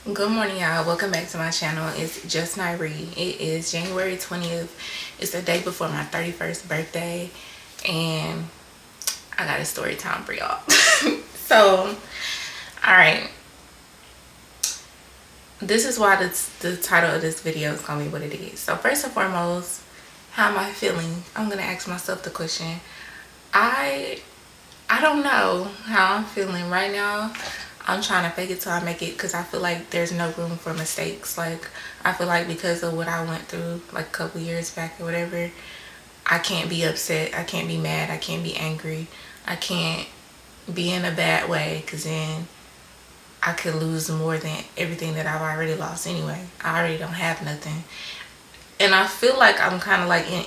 Good morning, y'all. Welcome back to my channel. It's just Nyree. It is January 20th. It's the day before my 31st birthday, and I got a story time for y'all. So, all right. This is why the title of this video is gonna be what it is. So first and foremost, how am I feeling? I'm gonna ask myself the question. I don't know how I'm feeling right now. I'm trying to fake it till I make it because I feel like there's no room for mistakes. Like, I feel like because of what I went through like a couple years back or whatever, I can't be upset. I can't be mad. I can't be angry. I can't be in a bad way because then I could lose more than everything that I've already lost anyway. I already don't have nothing. And I feel like I'm kind of like in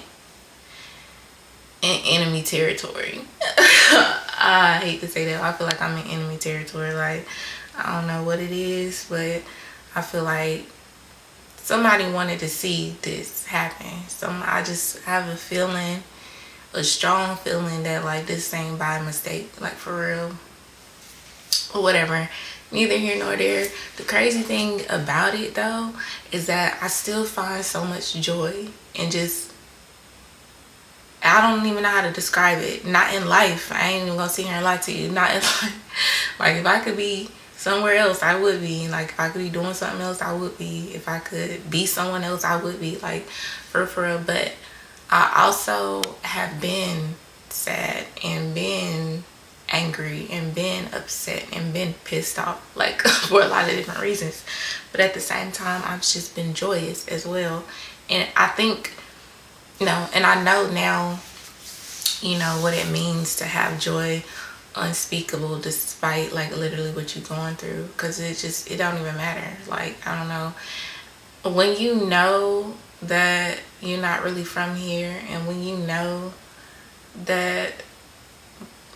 enemy territory. I hate to say that. I feel like I'm in enemy territory. Like, I don't know what it is, but I feel like somebody wanted to see this happen. I just have a feeling, a strong feeling that like this ain't by mistake, like for real. Or whatever. Neither here nor there. The crazy thing about it though is that I still find so much joy in just, I don't even know how to describe it. Not in life. I ain't even gonna sit here and lie to you. Not in life. Like, if I could be somewhere else, I would be. Like, if I could be doing something else, I would be. If I could be someone else, I would be. Like, for real. But I also have been sad and been angry and been upset and been pissed off, like for a lot of different reasons. But at the same time, I've just been joyous as well. And I think, and I know now, what it means to have joy unspeakable despite like literally what you're going through, because it don't even matter. Like, I don't know, when you know that you're not really from here, and when you know that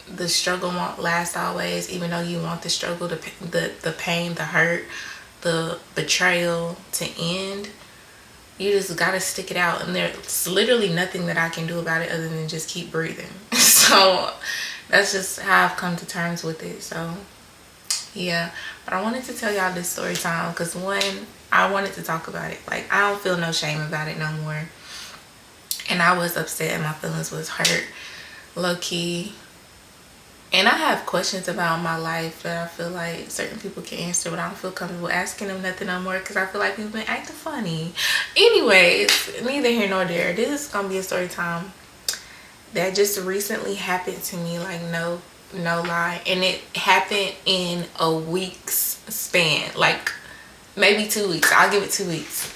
the struggle won't last always, even though you want the struggle, the pain, the hurt, the betrayal to end, you just gotta stick it out. And there's literally nothing that I can do about it other than just keep breathing. So that's just how I've come to terms with it. So yeah, but I wanted to tell y'all this story time because one, I wanted to talk about it. Like, I don't feel no shame about it no more. And I was upset and my feelings was hurt, low key. And I have questions about my life that I feel like certain people can answer, but I don't feel comfortable asking them nothing no more because I feel like people been acting funny. Anyways, neither here nor there. This is gonna be a story time that just recently happened to me. Like, no lie, and it happened in a week's span. Like, maybe 2 weeks. I'll give it 2 weeks.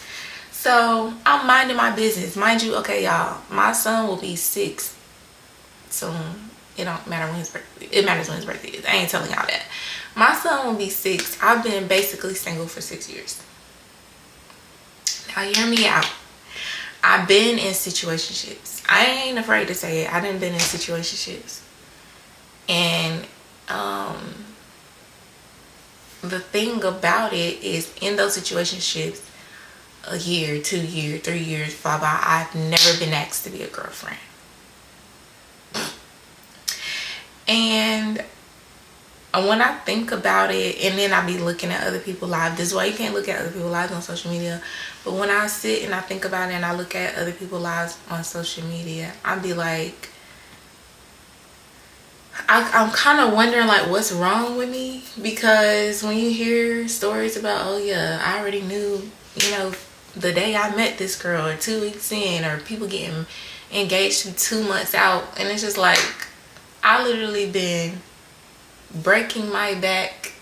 So I'm minding my business, mind you. Okay, y'all, my son will be 6 soon. It don't matter when his birthday. It matters when his birthday is. I ain't telling y'all that. My son will be 6. I've been basically single for 6 years. Now hear me out. I've been in situationships. I ain't afraid to say it. I done been in situationships. And the thing about it is, in those situationships, a year, 2 years, 3 years fly by, I've never been asked to be a girlfriend. And when I think about it, and then I be looking at other people's lives, this is why you can't look at other people's lives on social media. But when I sit and I think about it and I look at other people's lives on social media, I be like, I'm kind of wondering like what's wrong with me. Because when you hear stories about, oh yeah, I already knew, the day I met this girl, or 2 weeks in, or people getting engaged 2 months out, and it's just like, I literally been breaking my back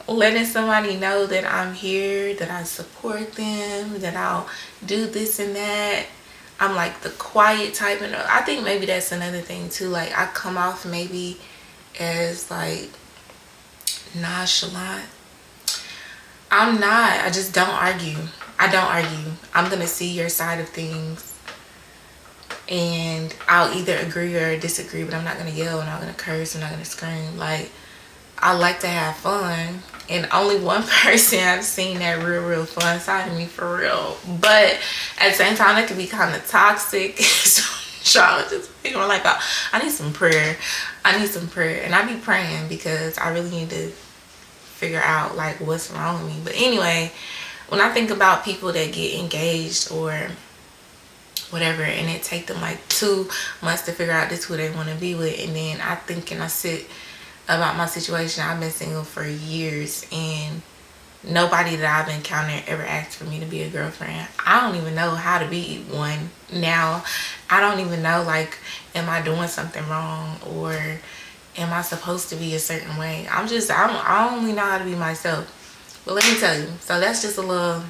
letting somebody know that I'm here, that I support them, that I'll do this and that. I'm like the quiet type, and I think maybe that's another thing too. Like, I come off maybe as like nonchalant. I'm not. I just don't argue. I don't argue. I'm gonna see your side of things, and I'll either agree or disagree, but I'm not gonna yell, I'm not gonna curse, I'm not gonna scream. Like, I like to have fun, and only one person I've seen that real fun side of me, for real. But at the same time, that could be kind of toxic. So I was just figuring like, I need some prayer. I need some prayer, and I be praying because I really need to figure out like what's wrong with me. But anyway, when I think about people that get engaged or whatever, and it take them like 2 months to figure out this who they want to be with, and then I think and I sit about my situation. I've been single for years, and nobody that I've encountered ever asked for me to be a girlfriend. I don't even know how to be one now. I don't even know, like, am I doing something wrong, or am I supposed to be a certain way? I only know how to be myself. But let me tell you, so that's just a little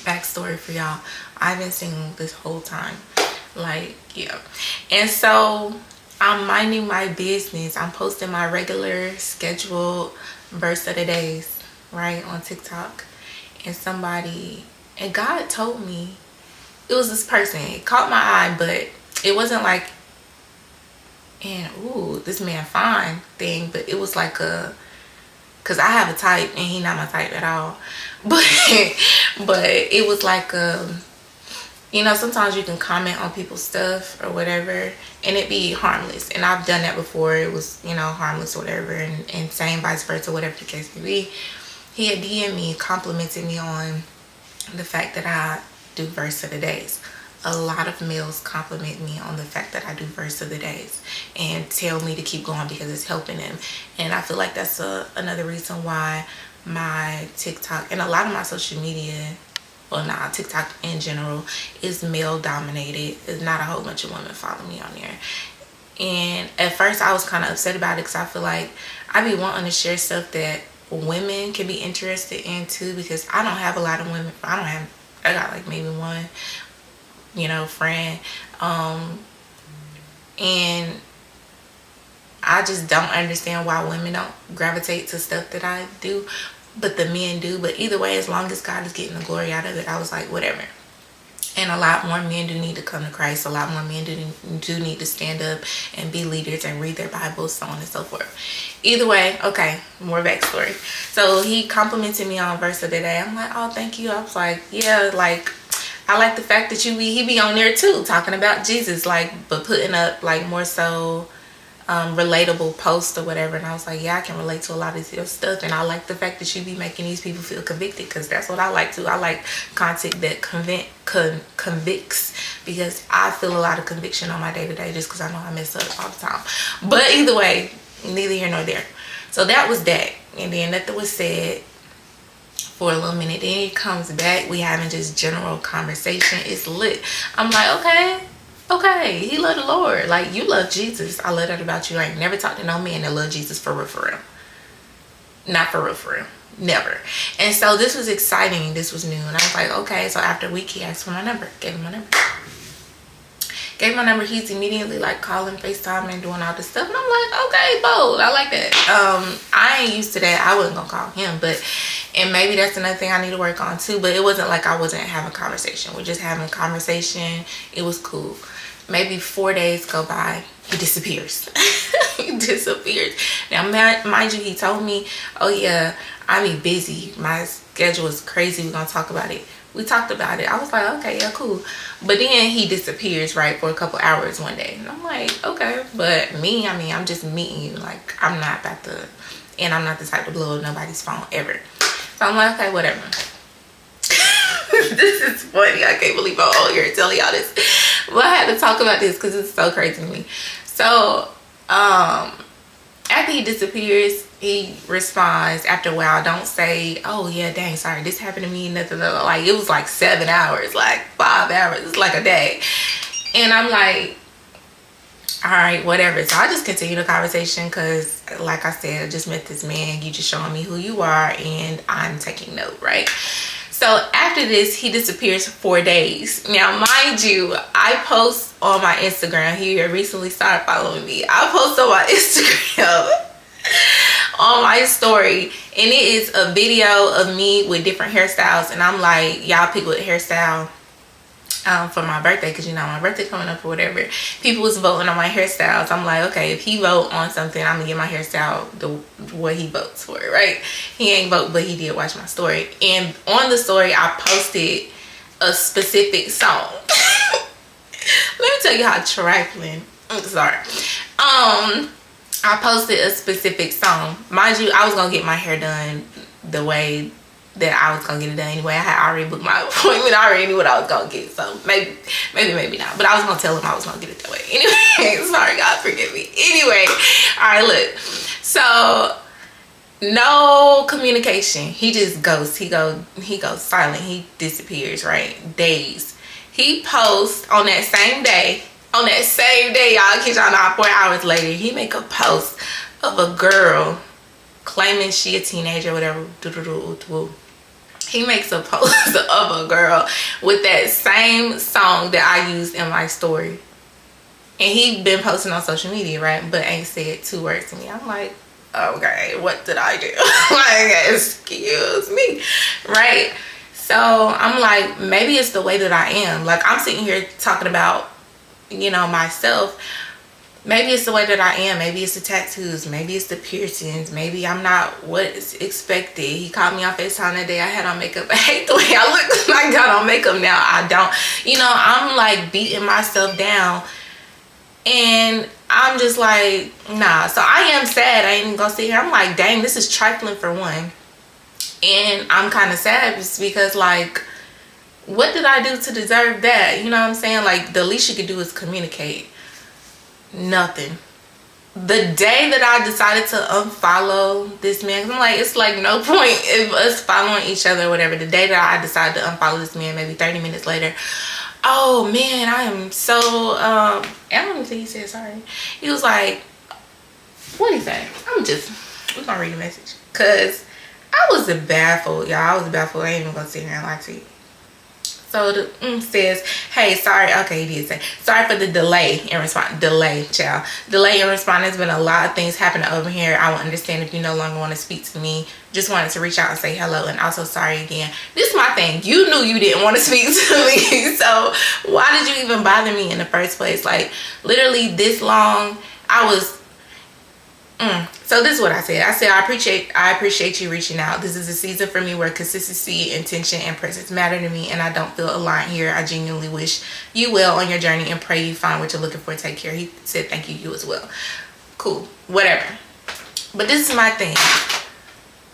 backstory for y'all. I've been single this whole time, like, yeah. And so I'm minding my business. I'm posting my regular scheduled verse of the days, right, on TikTok. And God told me, it was this person, it caught my eye, but it wasn't like ooh, this man fine thing, but it was like because I have a type and he not my type at all. But it was like you know, sometimes you can comment on people's stuff or whatever and it be harmless. And I've done that before. It was, you know, harmless or whatever, and same vice versa, whatever the case may be. He had DM'd me, complimented me on the fact that I do verse of the days. A lot of males compliment me on the fact that I do verse of the days and tell me to keep going because it's helping them. And I feel like that's another reason why my TikTok and a lot of my social media, well, not TikTok in general, is male dominated. There's not a whole bunch of women follow me on there. And at first I was kind of upset about it because I feel like I be wanting to share stuff that women can be interested in too, because I don't have a lot of women. I got like maybe one, you know, friend, and I just don't understand why women don't gravitate to stuff that I do, but the men do. But either way, as long as God is getting the glory out of it, I was like, whatever. And a lot more men do need to come to Christ. A lot more men do need to stand up and be leaders and read their Bibles, so on and so forth. Either way, okay, more backstory. So he complimented me on verse of the day. I'm like, oh, thank you. I was like, yeah, like, I like the fact that he be on there too, talking about Jesus, like, but putting up like more so relatable posts or whatever. And I was like, yeah, I can relate to a lot of your stuff, and I like the fact that you be making these people feel convicted, because that's what I like too. I like content that convicts, because I feel a lot of conviction on my day-to-day just because I know I mess up all the time. But either way, neither here nor there. So that was that. And then nothing was said for a little minute. Then he comes back, we having just general conversation. It's lit. I'm like, okay, he love the Lord. Like, you love Jesus. I love that about you. I ain't never talked to no man that love Jesus for real. Not for real. Never. And so this was exciting. This was new. And I was like, okay. So after a week, he asked for my number. Gave him my number. He's immediately like calling, FaceTime, and doing all this stuff. And I'm like, okay, bold. I like that. I ain't used to that. I wasn't gonna call him, and maybe that's another thing I need to work on too. But it wasn't like I wasn't having a conversation. We're just having a conversation. It was cool. Maybe 4 days go by, he disappears. He disappears. Now, mind you, he told me, oh yeah, I be busy. My schedule is crazy. We're gonna talk about it. We talked about it. I was like, okay, yeah, cool. But then he disappears, right, for a couple hours one day. And I'm like, okay. But me, I mean, I'm just meeting you. Like, I'm not about to, and I'm not the type to blow up nobody's phone ever. So I'm like, okay, whatever. This is funny. I can't believe I'm on here telling y'all this. But I had to talk about this because it's so crazy to me. So, after he disappears, he responds after a while. Don't say, oh yeah, dang, sorry, this happened to me, nothing. Like, it was like 7 hours, like 5 hours. It's like a day. And I'm like, all right, whatever. So I just continue the conversation because, like I said, I just met this man. You just showing me who you are, and I'm taking note, right? So after this, he disappears for 4 days. Now, mind you, I post on my Instagram. He recently started following me. I post on my Instagram on my story, and it is a video of me with different hairstyles. And I'm like, y'all pick what hairstyle for my birthday, because you know my birthday coming up or whatever. People was voting on my hairstyles. I'm like, okay, if he vote on something, I'm gonna get my hairstyle what he votes for, right? He ain't vote, but he did watch my story. And on the story, I posted a specific song. Let me tell you how trifling. I'm sorry. I posted a specific song. Mind you, I was gonna get my hair done the way that I was gonna get it done anyway. I had already booked my appointment. I already knew what I was gonna get. So maybe not. But I was gonna tell him I was gonna get it that way. Anyway, sorry, God forgive me. Anyway, all right, look. So no communication. He just ghosts. He goes silent. He disappears, right? Days. He posts on that same day. On that same day, y'all, kid y'all not, 4 hours later, he make a post of a girl claiming she a teenager or whatever. He makes a post of a girl with that same song that I used in my story. And he been posting on social media, right? But ain't said 2 words to me. I'm like, okay, what did I do? Like, excuse me, right? So I'm like, maybe it's the way that I am. Like, I'm sitting here talking about, you know, myself. Maybe it's the way that I am. Maybe it's the tattoos. Maybe it's the piercings. Maybe I'm not what's expected. He called me on FaceTime that day. I had on makeup. I hate the way I look when I got on makeup now. I don't. You know, I'm like beating myself down. And I'm just like, nah. So I am sad. I ain't even gonna sit here. I'm like, dang, this is trifling for one. And I'm kind of sad just because, like, what did I do to deserve that? You know what I'm saying? Like, the least you could do is communicate. Nothing. The day that I decided to unfollow this man, 'cause I'm like, it's like no point of us following each other or whatever. The day that I decided to unfollow this man, maybe 30 minutes later, oh man, I am so, I don't even think he said sorry. He was like, what'd he say? We're gonna read the message. 'Cause I was baffled, y'all. I was baffled. I ain't even gonna sit here and lie to you. So the says, hey, sorry. Okay, he did say, sorry for the delay in response. Delay, child. Delay in response. There's been a lot of things happening over here. I will understand if you no longer want to speak to me. Just wanted to reach out and say hello. And also sorry again. This is my thing. You knew you didn't want to speak to me. So why did you even bother me in the first place? Like, literally this long, I was... So this is what I said. I said, I appreciate you reaching out. This is a season for me where consistency, intention, and presence matter to me, and I don't feel aligned here. I genuinely wish you well on your journey and pray you find what you're looking for. Take care. He said, thank you, you as well. Cool. Whatever. But this is my thing.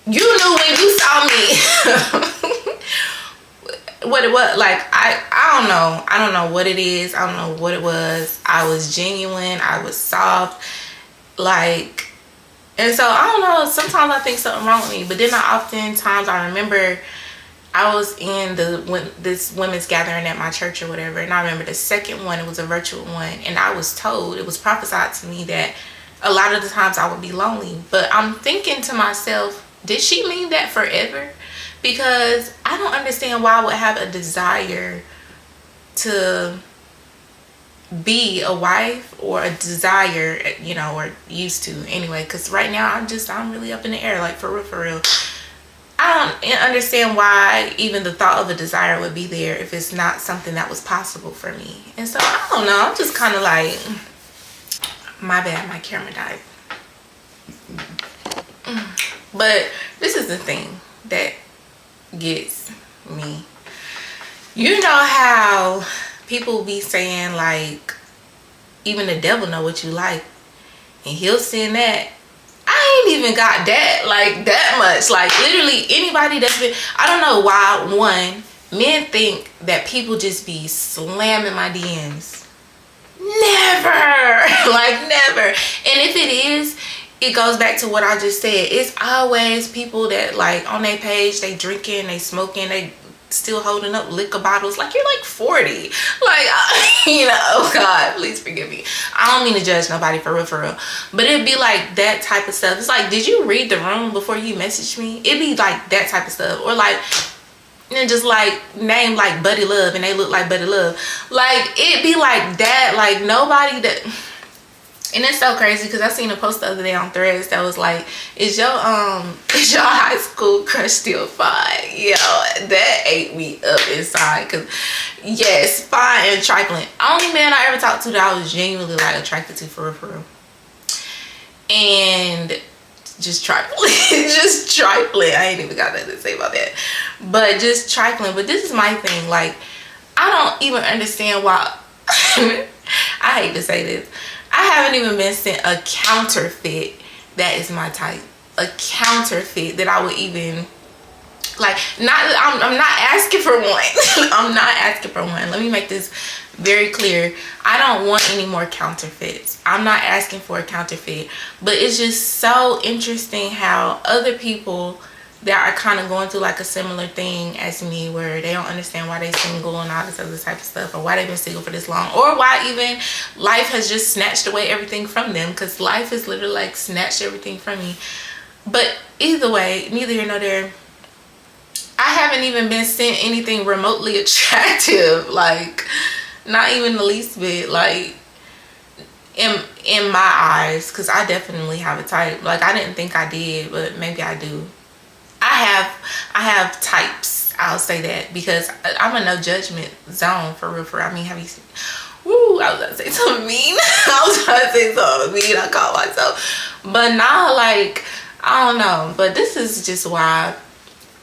You knew when you saw me what it was. Like, I don't know. I don't know what it is. I don't know what it was. I was genuine. I was soft. Like... And so, I don't know, sometimes I think something wrong with me. But then I remember I was in this women's gathering at my church or whatever. And I remember the second one, it was a virtual one. And I was told, it was prophesied to me that a lot of the times I would be lonely. But I'm thinking to myself, did she mean that forever? Because I don't understand why I would have a desire to... be a wife or a desire, you know, or used to anyway, because right now I'm really up in the air, like for real. I don't understand why even the thought of a desire would be there if it's not something that was possible for me. And so I don't know, I'm just kind of like, my bad, my camera died. But this is the thing that gets me. You know how people be saying, like, even the devil know what you like, and he'll send that. I ain't even got that, like, that much. Like, literally anybody that's been... I don't know why, one, men think that people just be slamming my DMs. Never. Like, never. And if it is, it goes back to what I just said. It's always people that, like, on their page, they drinking, they smoking, they still holding up liquor bottles. Like, you're like 40. Like, you know, oh God, please forgive me. I don't mean to judge nobody, for real. But it'd be like that type of stuff. It's like, did you read the room before you messaged me? It'd be like that type of stuff. Or like, and just like name like Buddy Love and they look like Buddy Love. Like, it'd be like that. Like, nobody that... And it's so crazy because I seen a post the other day on Threads that was like, is your high school crush still fine? Yo, that ate me up inside. Because yes, fine and trifling. Only man I ever talked to that I was genuinely like attracted to, for real. And just trifling. Just trifling. I ain't even got nothing to say about that. But just trifling. But this is my thing. Like, I don't even understand why. I hate to say this. I haven't even been sent a counterfeit that is my type. A counterfeit that I would even like. I'm not asking for one. I'm not asking for one. Let me make this very clear. I don't want any more counterfeits. I'm not asking for a counterfeit, but it's just so interesting how other people that are kind of going through like a similar thing as me, where they don't understand why they're single and all this other type of stuff, or why they've been single for this long, or why even life has just snatched away everything from them, because life has literally like snatched everything from me. But either way, neither here nor there, I haven't even been sent anything remotely attractive, like not even the least bit, like in my eyes, because I definitely have a type. Like I didn't think I did, but maybe I do. I have types, I'll say that, because I'm a no judgment zone, for real. I mean, have you seen, woo, I was about to say something mean. I was about to say something mean, I caught myself. But now, like, I don't know, but this is just why.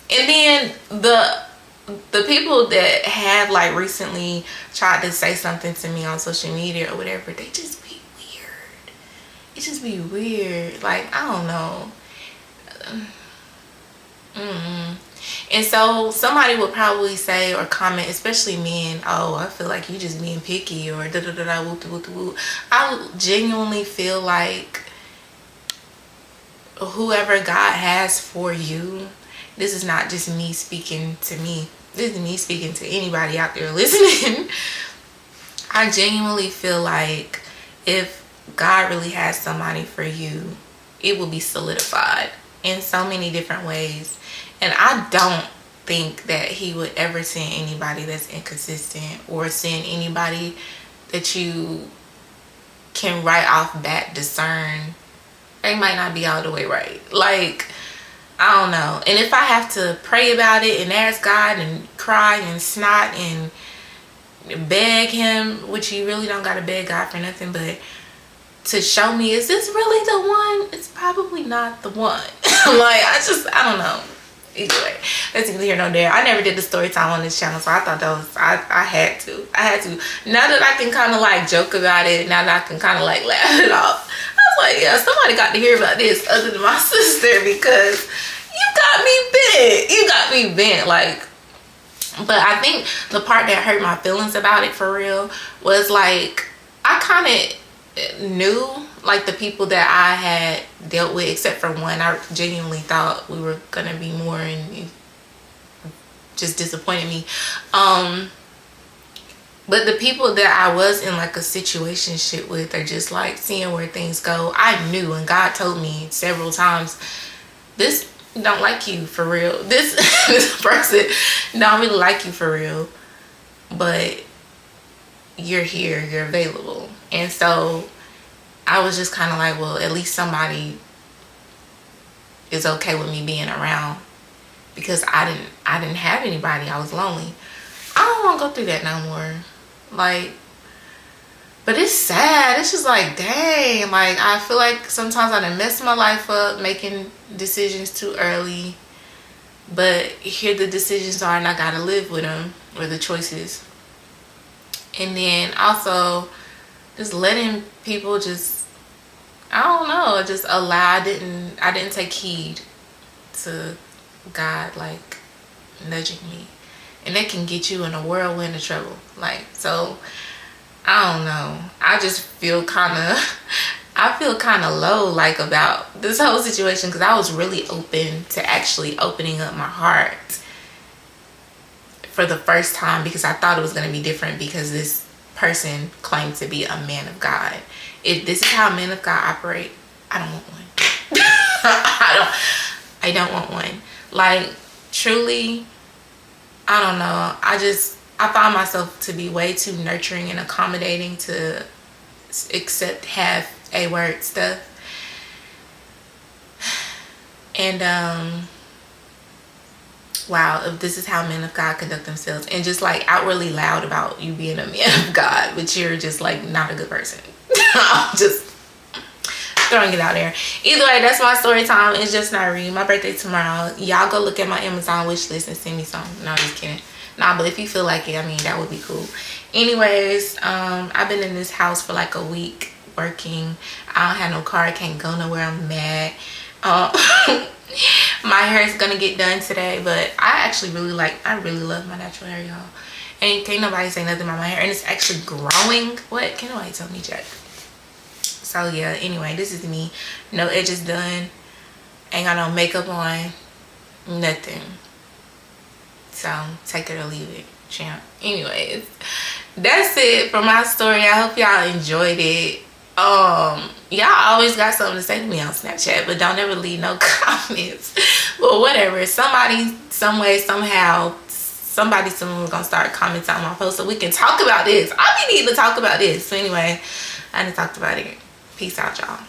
And then the people that have like recently tried to say something to me on social media or whatever, they just be weird. It just be weird, like, I don't know. And so somebody would probably say or comment, especially men, oh, I feel like you just being picky, or da da da da, whoop whoop whoop. I genuinely feel like whoever God has for you, this is not just me speaking to me, this is me speaking to anybody out there listening. I genuinely feel like if God really has somebody for you, it will be solidified in so many different ways. And I don't think that he would ever send anybody that's inconsistent, or send anybody that you can right off bat discern they might not be all the way right. Like, I don't know. And if I have to pray about it and ask God and cry and snot and beg him, which you really don't gotta beg God for nothing, but to show me, is this really the one? It's probably not the one. Like, I don't know. Either way, that's neither here nor there. I never did the story time on this channel, so I thought that was, I had to. Now that I can kind of like joke about it, now that I can kind of like laugh it off, I was like, yeah, somebody got to hear about this other than my sister, because you got me bent. You got me bent, like. But I think the part that hurt my feelings about it for real was like, I kind of knew like the people that I had dealt with, except for one. I genuinely thought we were gonna be more, and it just disappointed me. But the people that I was in like a situationship with, or just like seeing where things go, I knew, and God told me several times, this don't like you for real. This person don't really like you for real, but you're here, you're available. And so I was just kind of like, well, at least somebody is okay with me being around, because I didn't have anybody. I was lonely. I don't want to go through that no more. Like, but it's sad. It's just like, dang, like I feel like sometimes I done messed my life up making decisions too early, but here the decisions are, and I gotta live with them, or the choices. And then also just letting people just, I don't know, just allow. I didn't take heed to God like nudging me, and that can get you in a whirlwind of trouble. Like, so I don't know, I just feel kind of low like about this whole situation, because I was really open to actually opening up my heart for the first time, because I thought it was going to be different, because this person claimed to be a man of God. If this is how men of God operate, I don't want one. I don't want one. Like, truly, I don't know. I found myself to be way too nurturing and accommodating to accept half a word stuff. And wow, if this is how men of God conduct themselves, and just like outwardly loud about you being a man of God, but you're just like not a good person. I'm just throwing it out there. Either way, that's my story time. It's just not real. My birthday tomorrow. Y'all go look at my Amazon wish list and send me some. No, I'm just kidding. Nah, but if you feel like it, I mean, that would be cool. Anyways, I've been in this house for like a week, working. I don't have no car. I can't go nowhere. I'm mad. My hair is gonna get done today, but I actually I really love my natural hair, y'all. And can't nobody say nothing about my hair, and it's actually growing. What? Can't nobody tell me jack. So yeah, anyway, this is me. No edges done. Ain't got no makeup on. Nothing. So take it or leave it, champ. Anyways, that's it for my story. I hope y'all enjoyed it. Y'all always got something to say to me on Snapchat, but don't ever leave no comments. Well, whatever. Somebody, some way, somehow, somebody soon gonna start commenting on my post so we can talk about this. I be needing to talk about this. So anyway, I done talked about it. Peace out, y'all.